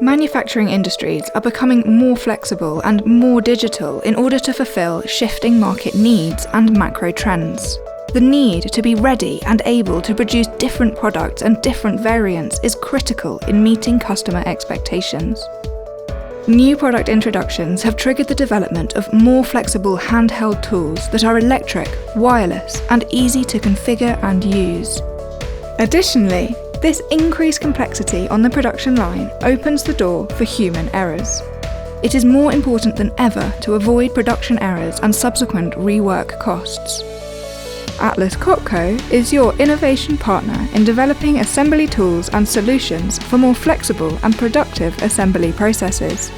Manufacturing industries are becoming more flexible and more digital in order to fulfill shifting market needs and macro trends. The need to be ready and able to produce different products and different variants is critical in meeting customer expectations. New product introductions have triggered the development of more flexible handheld tools that are electric, wireless, and easy to configure and use. Additionally, this increased complexity on the production line opens the door for human errors. It is more important than ever to avoid production errors and subsequent rework costs. Atlas Copco is your innovation partner in developing assembly tools and solutions for more flexible and productive assembly processes.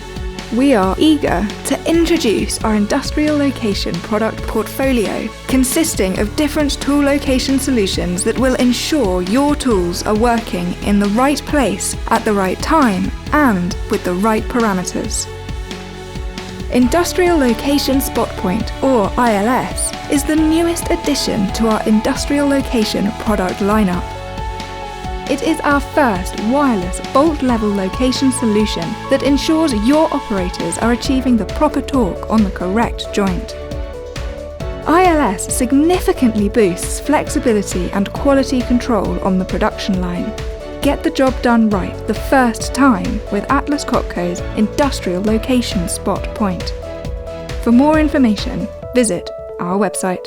We are eager to introduce our industrial location product portfolio, consisting of different tool location solutions that will ensure your tools are working in the right place at the right time and with the right parameters. Industrial Location SpotPoint, or ILS, is the newest addition to our industrial location product lineup. It is our first wireless bolt-level location solution that ensures your operators are achieving the proper torque on the correct joint. ILS significantly boosts flexibility and quality control on the production line. Get the job done right the first time with Atlas Copco's Industrial Location SpotPoint. For more information, visit our website.